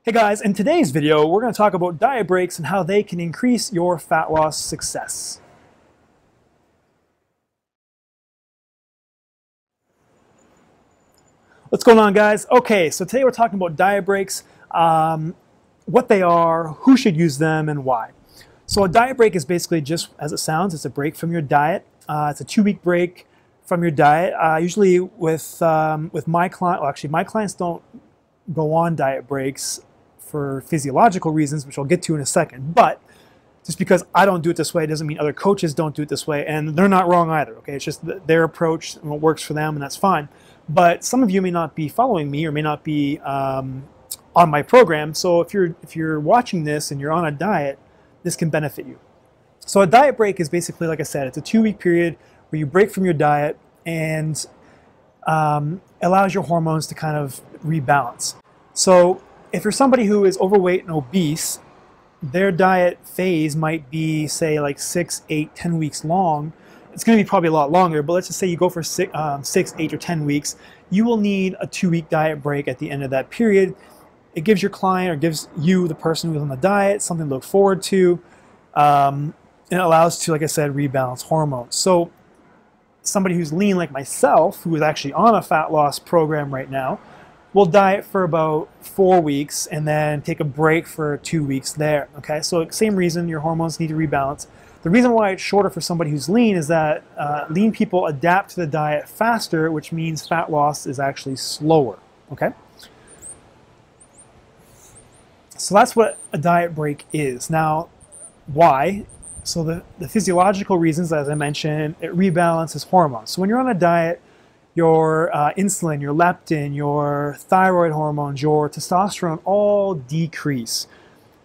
Hey guys, in today's video, we're going to talk about diet breaks and how they can increase your fat loss success. What's going on, guys? Okay, so today we're talking about diet breaks, what they are, who should use them, and why. So a diet break is basically just as it sounds. It's a break from your diet. It's a 2-week break from your diet. Usually with my client, well, actually my clients don't go on diet breaks for physiological reasons, which I'll get to in a second. But just because I don't do it this way doesn't mean other coaches don't do it this way, and they're not wrong either. Okay, it's just their approach and what works for them, and that's fine. But some of you may not be following me or may not be on my program. So if you're watching this and you're on a diet, this can benefit you. So a diet break is basically, like I said, it's a 2-week period where you break from your diet and allows your hormones to kind of rebalance. So if you're somebody who is overweight and obese, their diet phase might be, say, like 6, 8, 10 weeks long. It's going to be probably a lot longer, but let's just say you go for 6, 8, or 10 weeks. You will need a 2-week diet break at the end of that period. It gives your client, or gives you, the person who's on the diet, something to look forward to. And it allows to, like I said, rebalance hormones. So somebody who's lean like myself, who is actually on a fat loss program right now, will diet for about 4 weeks and then take a break for 2 weeks there. Okay, so same reason, your hormones need to rebalance. The reason why it's shorter for somebody who's lean is that lean people adapt to the diet faster, which means fat loss is actually slower. Okay, so that's what a diet break is. Now, why? So the physiological reasons, as I mentioned, it rebalances hormones. So when you're on a diet, your insulin, your leptin, your thyroid hormones, your testosterone all decrease,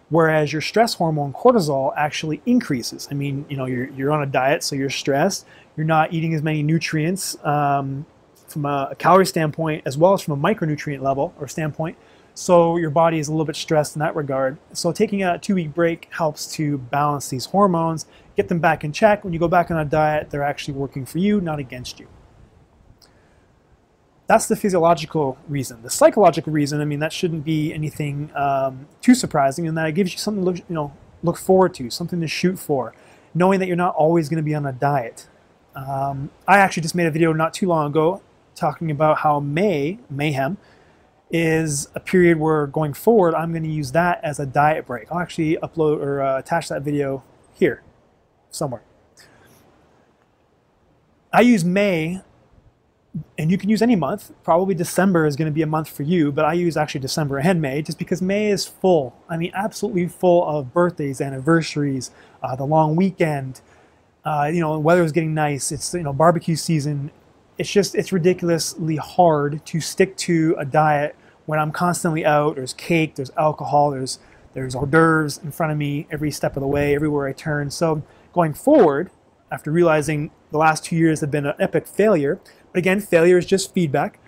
whereas your stress hormone, cortisol, actually increases. I mean, you know, you're on a diet, so you're stressed. You're not eating as many nutrients from a calorie standpoint, as well as from a micronutrient level or standpoint. So your body is a little bit stressed in that regard. So taking a 2-week break helps to balance these hormones, get them back in check. When you go back on a diet, they're actually working for you, not against you. That's the physiological reason. The psychological reason, I mean, that shouldn't be anything too surprising, in that it gives you something to look forward to, something to shoot for, knowing that you're not always going to be on a diet. I actually just made a video not too long ago talking about how mayhem is a period where, going forward, I'm going to use that as a diet break. I'll actually upload or attach that video here somewhere. I use May, and you can use any month. Probably December is going to be a month for you, but I use actually December and May, just because May is full. I mean, absolutely full of birthdays, anniversaries, the long weekend. You know, the weather is getting nice. It's, you know, barbecue season. It's ridiculously hard to stick to a diet when I'm constantly out. There's cake, there's alcohol, there's hors d'oeuvres in front of me every step of the way, everywhere I turn. So going forward, after realizing the last 2 years have been an epic failure, but again, failure is just feedback.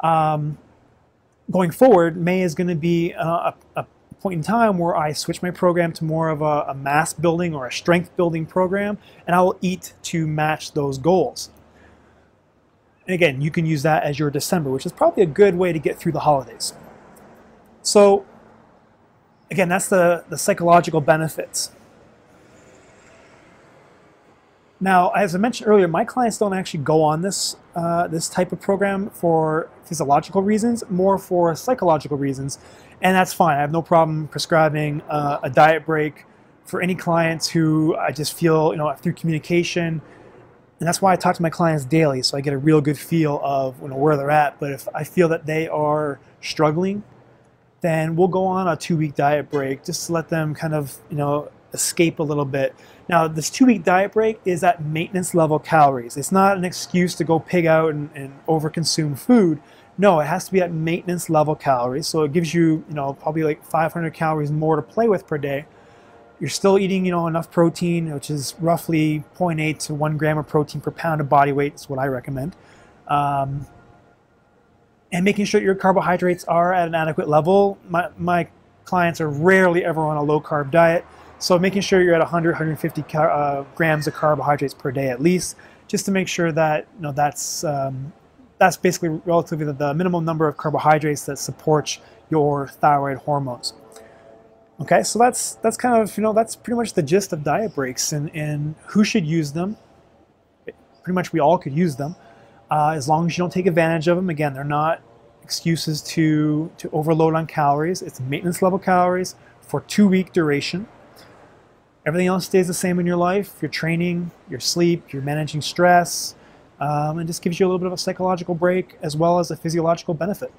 Going forward, May is going to be a point in time where I switch my program to more of a mass building or a strength building program, and I will eat to match those goals. And again, you can use that as your December, which is probably a good way to get through the holidays. So again, that's the psychological benefits. Now, as I mentioned earlier, my clients don't actually go on this type of program for physiological reasons, more for psychological reasons, and that's fine. I have no problem prescribing a diet break for any clients who I just feel, you know, through communication, and that's why I talk to my clients daily, so I get a real good feel of, you know, where they're at. But if I feel that they are struggling, then we'll go on a 2-week diet break just to let them kind of, you know, escape a little bit. Now, this 2-week diet break is at maintenance level calories. It's not an excuse to go pig out and overconsume food. No, it has to be at maintenance level calories. So it gives you, you know, probably like 500 calories more to play with per day. You're still eating, you know, enough protein, which is roughly 0.8 to 1 gram of protein per pound of body weight is what I recommend. And making sure your carbohydrates are at an adequate level. My clients are rarely ever on a low-carb diet. So making sure you're at 100, 150 grams of carbohydrates per day at least, just to make sure that, you know, that's basically relatively the minimum number of carbohydrates that supports your thyroid hormones. Okay, so that's kind of, that's pretty much the gist of diet breaks and who should use them. Pretty much we all could use them, as long as you don't take advantage of them. Again, they're not excuses to overload on calories. It's maintenance level calories for 2-week duration. Everything else stays the same in your life. Your training, your sleep, you're managing stress, and just gives you a little bit of a psychological break as well as a physiological benefit.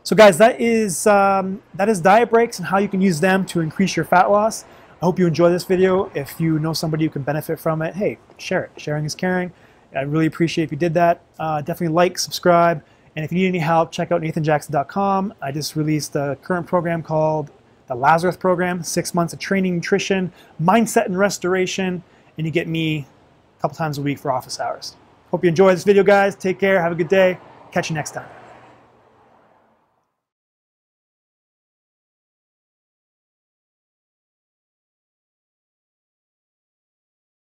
So guys, that is diet breaks and how you can use them to increase your fat loss. I hope you enjoy this video. If you know somebody who can benefit from it, hey, share it. Sharing is caring. I really appreciate if you did that. Definitely like, subscribe, and if you need any help, check out NathaneJackson.com. I just released a current program called the Lazareth program, 6 months of training, nutrition, mindset, and restoration, and you get me a couple times a week for office hours. Hope you enjoy this video, guys. Take care. Have a good day. Catch you next time.